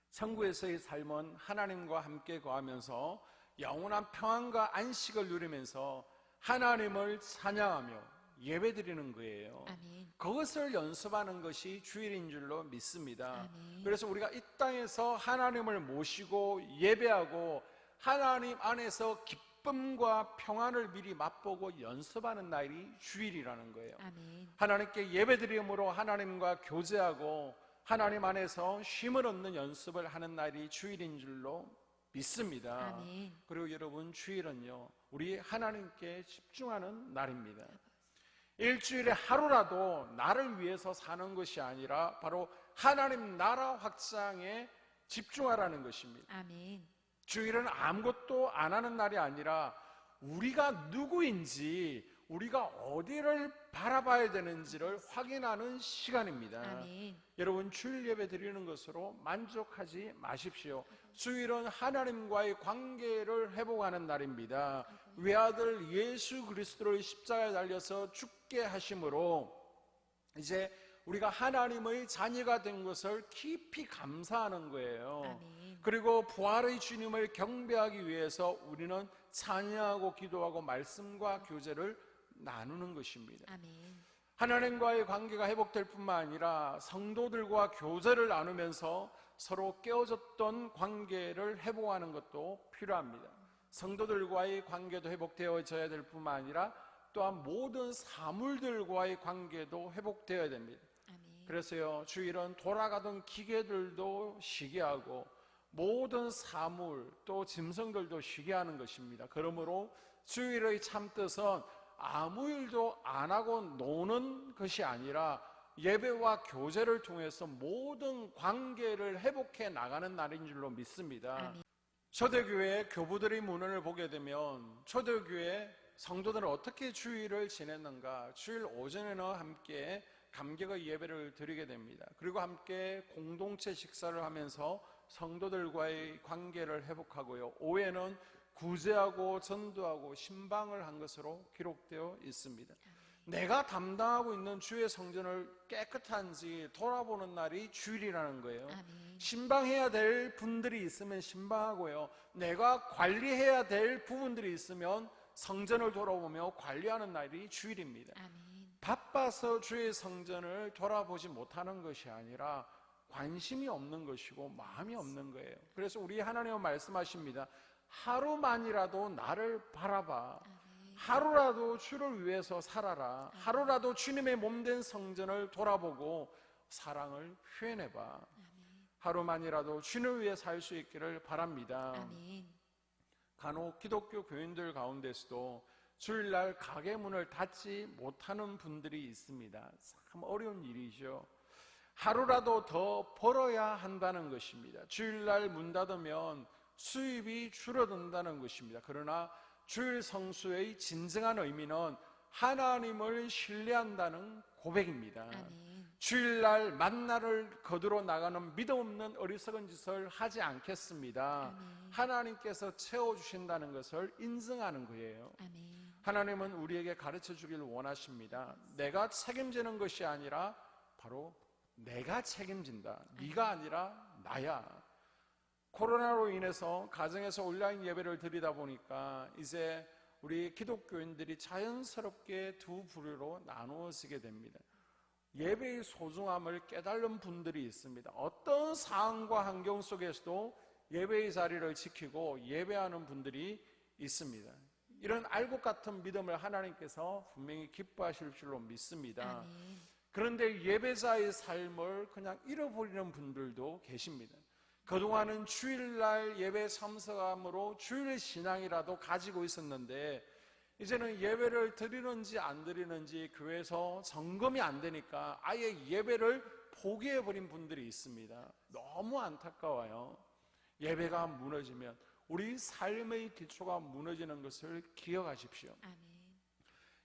Speaker 3: 천국에서의 삶은 하나님과 함께 거하면서 영원한 평안과 안식을 누리면서 하나님을 찬양하며 예배드리는 거예요.
Speaker 4: 아멘.
Speaker 3: 그것을 연습하는 것이 주일인 줄로 믿습니다.
Speaker 4: 아멘.
Speaker 3: 그래서 우리가 이 땅에서 하나님을 모시고 예배하고 하나님 안에서 기쁨과 평안을 미리 맛보고 연습하는 날이 주일이라는 거예요.
Speaker 4: 아멘.
Speaker 3: 하나님께 예배드림으로 하나님과 교제하고 하나님 안에서 쉼을 얻는 연습을 하는 날이 주일인 줄로 믿습니다.
Speaker 4: 아멘.
Speaker 3: 그리고 여러분, 주일은요, 우리 하나님께 집중하는 날입니다. 일주일에 하루라도 나를 위해서 사는 것이 아니라 바로 하나님 나라 확장에 집중하라는 것입니다.
Speaker 4: 아멘.
Speaker 3: 주일은 아무것도 안 하는 날이 아니라 우리가 누구인지, 우리가 어디를 바라봐야 되는지를 확인하는 시간입니다.
Speaker 4: 아멘.
Speaker 3: 여러분, 주일 예배 드리는 것으로 만족하지 마십시오. 주일은 하나님과의 관계를 회복하는 날입니다. 외아들 예수 그리스도를 십자가에 달려서 죽게 하심으로 이제 우리가 하나님의 자녀가 된 것을 깊이 감사하는 거예요.
Speaker 4: 아멘.
Speaker 3: 그리고 부활의 주님을 경배하기 위해서 우리는 찬양하고 기도하고 말씀과 교제를 나누는 것입니다.
Speaker 4: 아멘.
Speaker 3: 하나님과의 관계가 회복될 뿐만 아니라 성도들과 교제를 나누면서 서로 깨어졌던 관계를 회복하는 것도 필요합니다. 성도들과의 관계도 회복되어져야 될 뿐만 아니라 또한 모든 사물들과의 관계도 회복되어야 됩니다.
Speaker 4: 아멘.
Speaker 3: 그래서요, 주일은 돌아가던 기계들도 쉬게 하고 모든 사물 또 짐승들도 쉬게 하는 것입니다. 그러므로 주일의 참뜻은 아무 일도 안 하고 노는 것이 아니라 예배와 교제를 통해서 모든 관계를 회복해 나가는 날인 줄로 믿습니다.
Speaker 4: 아멘.
Speaker 3: 초대교회 교부들의 문헌을 보게 되면 초대교회 성도들은 어떻게 주일을 지냈는가, 주일 오전에는 함께 감격의 예배를 드리게 됩니다. 그리고 함께 공동체 식사를 하면서 성도들과의 관계를 회복하고요, 오후에는 구제하고 전도하고 신방을 한 것으로 기록되어 있습니다. 내가 담당하고 있는 주의 성전을 깨끗한지 돌아보는 날이 주일이라는 거예요.
Speaker 4: 아멘.
Speaker 3: 신방해야 될 분들이 있으면 신방하고요, 내가 관리해야 될 부분들이 있으면 성전을 돌아보며 관리하는 날이 주일입니다.
Speaker 4: 아멘.
Speaker 3: 바빠서 주의 성전을 돌아보지 못하는 것이 아니라 관심이 없는 것이고 마음이 없는 거예요. 그래서 우리 하나님은 말씀하십니다. 하루만이라도 나를 바라봐. 하루라도 주를 위해서 살아라. 하루라도 주님의 몸된 성전을 돌아보고 사랑을 표현해봐. 하루만이라도 주님을 위해 살 수 있기를 바랍니다.
Speaker 4: 아멘.
Speaker 3: 간혹 기독교 교인들 가운데서도 주일날 가게 문을 닫지 못하는 분들이 있습니다. 참 어려운 일이죠. 하루라도 더 벌어야 한다는 것입니다. 주일날 문 닫으면 수입이 줄어든다는 것입니다. 그러나 주일 성수의 진정한 의미는 하나님을 신뢰한다는 고백입니다.
Speaker 4: 아멘.
Speaker 3: 주일날 만나를 거두러 나가는 믿음 없는 어리석은 짓을 하지 않겠습니다.
Speaker 4: 아멘.
Speaker 3: 하나님께서 채워주신다는 것을 인정하는 거예요.
Speaker 4: 아멘.
Speaker 3: 하나님은 우리에게 가르쳐 주길 원하십니다. 내가 책임지는 것이 아니라 바로 내가 책임진다. 네가 아니라 나야. 코로나로 인해서 가정에서 온라인 예배를 드리다 보니까 이제 우리 기독교인들이 자연스럽게 두 부류로 나누어지게 됩니다. 예배의 소중함을 깨달은 분들이 있습니다. 어떤 상황과 환경 속에서도 예배의 자리를 지키고 예배하는 분들이 있습니다. 이런 알곡 같은 믿음을 하나님께서 분명히 기뻐하실 줄로 믿습니다.
Speaker 4: 아멘.
Speaker 3: 그런데 예배자의 삶을 그냥 잃어버리는 분들도 계십니다. 그동안은 주일날 예배 참석함으로 주일 신앙이라도 가지고 있었는데 이제는 예배를 드리는지 안 드리는지 교회에서 점검이 안 되니까 아예 예배를 포기해버린 분들이 있습니다. 너무 안타까워요. 예배가 무너지면 우리 삶의 기초가 무너지는 것을 기억하십시오.
Speaker 4: 아멘.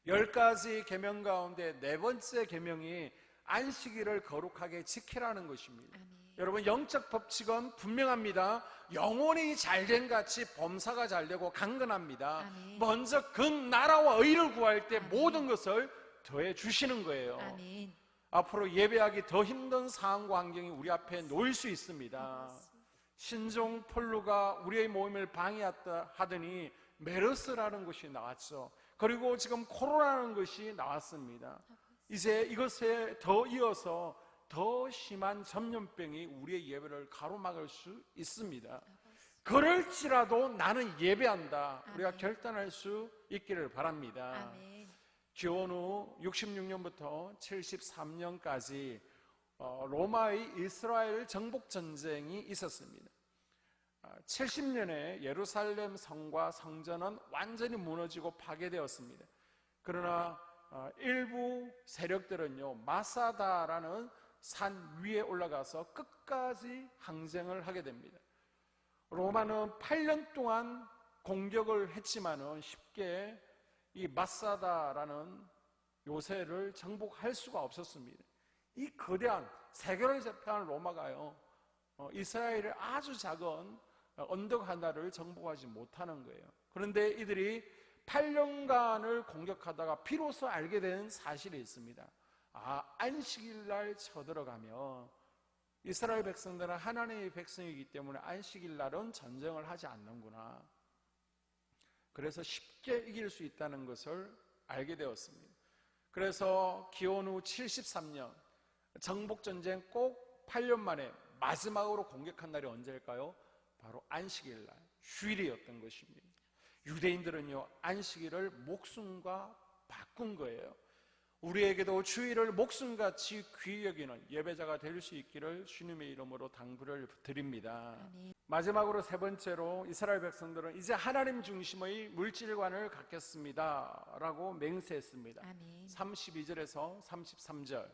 Speaker 3: 10가지 계명 가운데 4번째 계명이 안식일을 거룩하게 지키라는 것입니다.
Speaker 4: 아멘.
Speaker 3: 여러분, 영적 법칙은 분명합니다. 영혼이 잘된 같이 범사가 잘되고 강건합니다.
Speaker 4: 아멘.
Speaker 3: 먼저 그 나라와 의를 구할 때 모든 것을 더해 주시는 거예요.
Speaker 4: 아멘.
Speaker 3: 앞으로 예배하기 더 힘든 상황과 환경이 우리 앞에 놓일 수 있습니다. 신종 폴루가 우리의 모임을 방해했다 하더니 메르스라는 것이 나왔죠. 그리고 지금 코로나라는 것이 나왔습니다. 이제 이것에 더 이어서 더 심한 전염병이 우리의 예배를 가로막을 수 있습니다. 그럴지라도 나는 예배한다. 우리가 결단할 수 있기를 바랍니다.
Speaker 4: 아멘.
Speaker 3: 기원 후 66년부터 73년까지 로마의 이스라엘 정복 전쟁이 있었습니다. 70년에 예루살렘 성과 성전은 완전히 무너지고 파괴되었습니다. 그러나 일부 세력들은요, 마사다라는 산 위에 올라가서 끝까지 항쟁을 하게 됩니다. 로마는 8년 동안 공격을 했지만은 쉽게 이 마사다라는 요새를 정복할 수가 없었습니다. 이 거대한 세계를 제패한 로마가요, 이스라엘의 아주 작은 언덕 하나를 정복하지 못하는 거예요. 그런데 이들이 8년간을 공격하다가 비로소 알게 된 사실이 있습니다. 안식일 날 쳐들어가면 이스라엘 백성들은 하나님의 백성이기 때문에 안식일 날은 전쟁을 하지 않는구나. 그래서 쉽게 이길 수 있다는 것을 알게 되었습니다. 그래서 기원 후 73년 정복전쟁 꼭 8년 만에 마지막으로 공격한 날이 언제일까요? 바로 안식일 날, 휴일이었던 것입니다. 유대인들은요, 안식일을 목숨과 바꾼 거예요. 우리에게도 주일을 목숨같이 귀히 여기는 예배자가 될 수 있기를 주님의 이름으로 당부를 드립니다.
Speaker 4: 아멘.
Speaker 3: 마지막으로 세 번째로 이스라엘 백성들은 이제 하나님 중심의 물질관을 갖겠습니다 라고 맹세했습니다.
Speaker 4: 아멘.
Speaker 3: 32절에서 33절.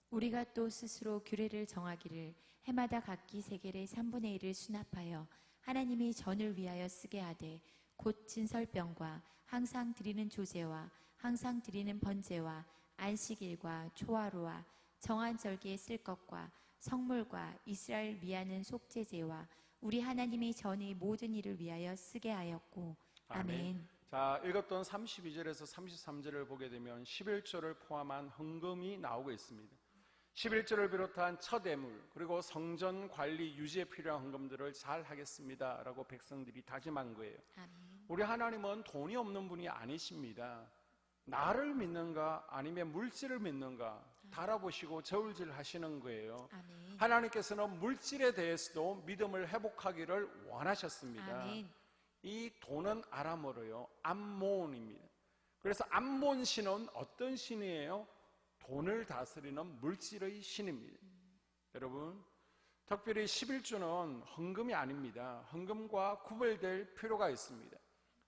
Speaker 4: 우리가 또 스스로 규례를 정하기를 해마다 각기 세겔의 3분의 1을 수납하여 하나님이 전을 위하여 쓰게 하되 곧 진설병과 항상 드리는 조제와 항상 드리는 번제와 안식일과 초하루와 정한 절기에 쓸 것과 성물과 이스라엘 위하는 속죄제와 우리 하나님의 전의 모든 일을 위하여 쓰게 하였고. 아멘.
Speaker 3: 자, 읽었던 32절에서 33절을 보게 되면 11조를 포함한 헌금이 나오고 있습니다. 11조를 비롯한 첫 예물, 그리고 성전 관리 유지에 필요한 헌금들을 잘 하겠습니다 라고 백성들이 다짐한 거예요.
Speaker 4: 아멘.
Speaker 3: 우리 하나님은 돈이 없는 분이 아니십니다. 나를 믿는가 아니면 물질을 믿는가 달아보시고 저울질 하시는 거예요.
Speaker 4: 아멘.
Speaker 3: 하나님께서는 물질에 대해서도 믿음을 회복하기를 원하셨습니다.
Speaker 4: 아멘.
Speaker 3: 이 돈은 아람어로요, 암몬입니다. 그래서 암몬 신은 어떤 신이에요? 돈을 다스리는 물질의 신입니다. 여러분, 특별히 11조는 헌금이 아닙니다. 헌금과 구별될 필요가 있습니다.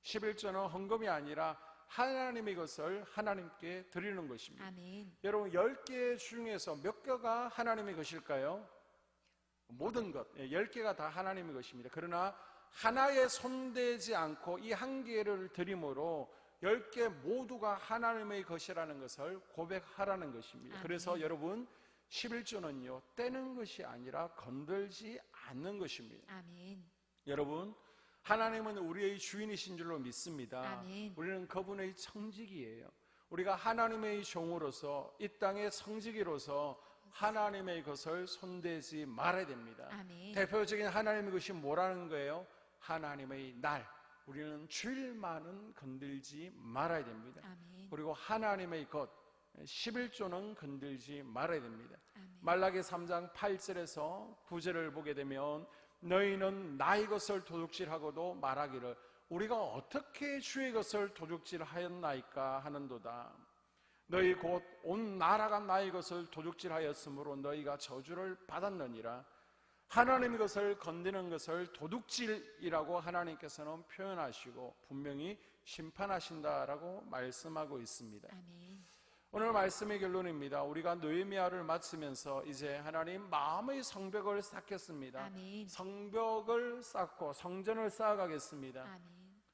Speaker 3: 11조는 헌금이 아니라 하나님의 것을 하나님께 드리는 것입니다.
Speaker 4: 아멘.
Speaker 3: 여러분, 10개 중에서 몇 개가 하나님의 것일까요? 모든 것, 10개가 다 하나님의 것입니다. 그러나 하나에 손대지 않고 이 한 개를 드림으로 10개 모두가 하나님의 것이라는 것을 고백하라는 것입니다.
Speaker 4: 아멘.
Speaker 3: 그래서 여러분, 11조는요, 떼는 것이 아니라 건들지 않는 것입니다.
Speaker 4: 아멘.
Speaker 3: 여러분, 하나님은 우리의 주인이신 줄로 믿습니다.
Speaker 4: 아멘.
Speaker 3: 우리는 그분의 청지기예요. 우리가 하나님의 종으로서 이 땅의 청지기로서 하나님의 것을 손대지 말아야 됩니다.
Speaker 4: 아멘.
Speaker 3: 대표적인 하나님의 것이 뭐라는 거예요? 하나님의 날, 우리는 주일만은 건들지 말아야 됩니다.
Speaker 4: 아멘.
Speaker 3: 그리고 하나님의 것 11조는 건들지 말아야 됩니다.
Speaker 4: 아멘.
Speaker 3: 말라기 3장 8절에서 9절을 보게 되면 너희는 나의 것을 도둑질하고도 말하기를 우리가 어떻게 주의 것을 도둑질하였나이까 하는도다. 너희 곧 온 나라가 나의 것을 도둑질하였으므로 너희가 저주를 받았느니라. 하나님의 것을 건드는 것을 도둑질이라고 하나님께서는 표현하시고 분명히 심판하신다라고 말씀하고 있습니다.
Speaker 4: 아멘.
Speaker 3: 오늘 말씀의 결론입니다. 우리가 느헤미야를 마치면서 이제 하나님 마음의 성벽을 쌓겠습니다.
Speaker 4: 아멘.
Speaker 3: 성벽을 쌓고 성전을 쌓아가겠습니다.
Speaker 4: 아멘.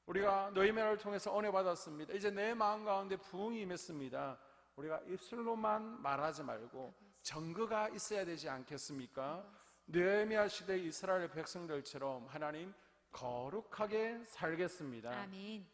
Speaker 3: 우리가 느헤미야를 통해서 은혜 받았습니다. 이제 내 마음 가운데 부흥이 임했습니다. 우리가 입술로만 말하지 말고 증거가 있어야 되지 않겠습니까? 느헤미야 시대 이스라엘 백성들처럼 하나님 거룩하게 살겠습니다.
Speaker 4: 아멘.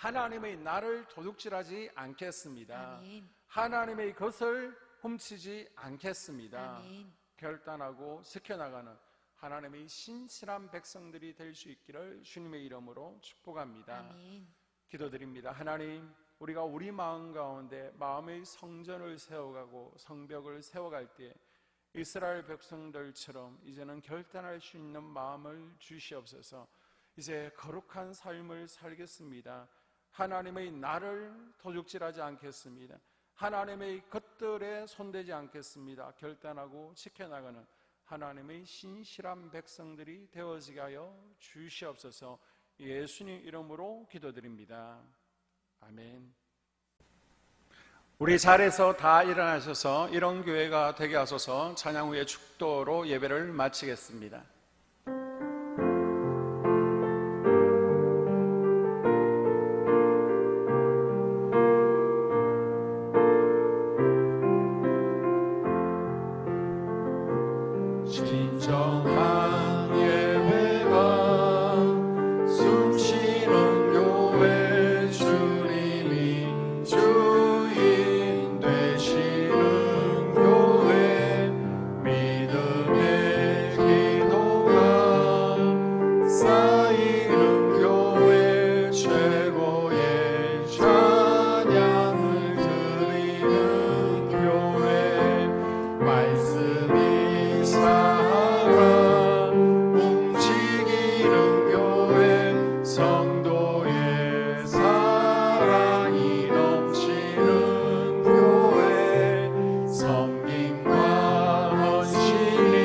Speaker 3: 하나님의 나를 도둑질하지 않겠습니다.
Speaker 4: 아멘.
Speaker 3: 하나님의 것을 훔치지 않겠습니다.
Speaker 4: 아멘.
Speaker 3: 결단하고 지켜나가는 하나님의 신실한 백성들이 될 수 있기를 주님의 이름으로 축복합니다.
Speaker 4: 아멘.
Speaker 3: 기도드립니다. 하나님, 우리가 우리 마음 가운데 마음의 성전을 세워가고 성벽을 세워갈 때 이스라엘 백성들처럼 이제는 결단할 수 있는 마음을 주시옵소서. 이제 거룩한 삶을 살겠습니다. 하나님의 나를 도둑질하지 않겠습니다. 하나님의 것들에 손대지 않겠습니다. 결단하고 지켜나가는 하나님의 신실한 백성들이 되어지게 하여 주시옵소서. 예수님 이름으로 기도드립니다. 아멘. 우리 자리에서 다 일어나셔서 이런 교회가 되게 하소서. 찬양 후에 축도로 예배를 마치겠습니다.
Speaker 2: 진정한 예배가 숨쉬는 교회 주님이 주인 되시는 교회 믿음의 기도가 쌓이는 교회 최고의 찬양을 드리는 교회 말씀이 살아 움직이는 교회 성도의 사랑이 넘치는 교회 섬김과 헌신이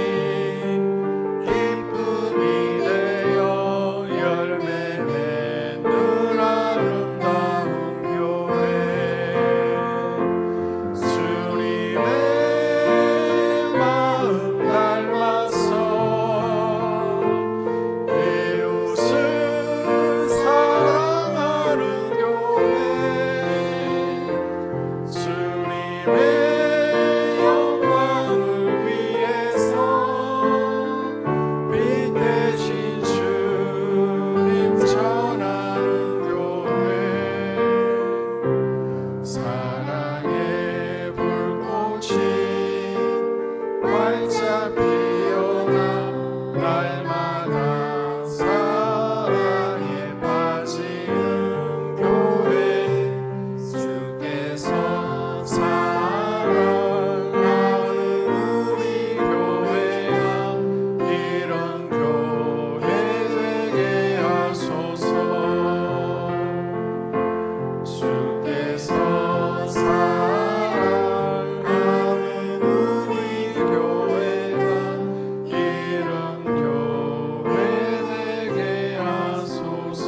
Speaker 2: 기쁨이 되어 열매 맺는 아름다운 교회 주님의 마음 닮아서 이웃을 사랑하는 교회 주님의 영광을 위해서 빛 대신 주님 전하는 교회 사랑의 불꽃이 활짝 피어나 날마다 사랑에 빠지는 교회 주께서 사랑하는 우리 교회가 이런 교회 되게 하소서. 주께서 사랑하는 우리 교회가 이런 교회 되게 하소서.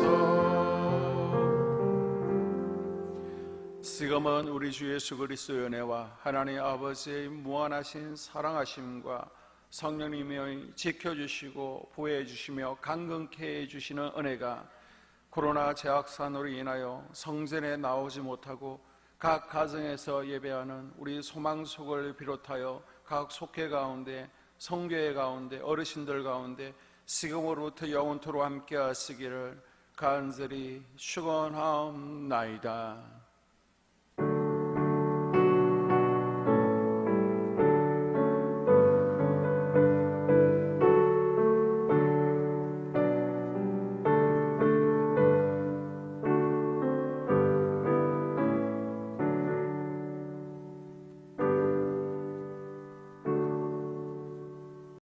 Speaker 3: 지금은 우리 주 예수 그리스도의 은혜와 하나님 아버지의 무한하신 사랑하심과 성령님의 지켜주시고 보호해주시며 강건케 해주시는 은혜가 코로나 재확산으로 인하여 성전에 나오지 못하고 각 가정에서 예배하는 우리 소망속을 비롯하여 각 속회 가운데 성교회 가운데 어르신들 가운데 지금으로부터 영원토록 함께 하시기를 간절히 축원하옵나이다.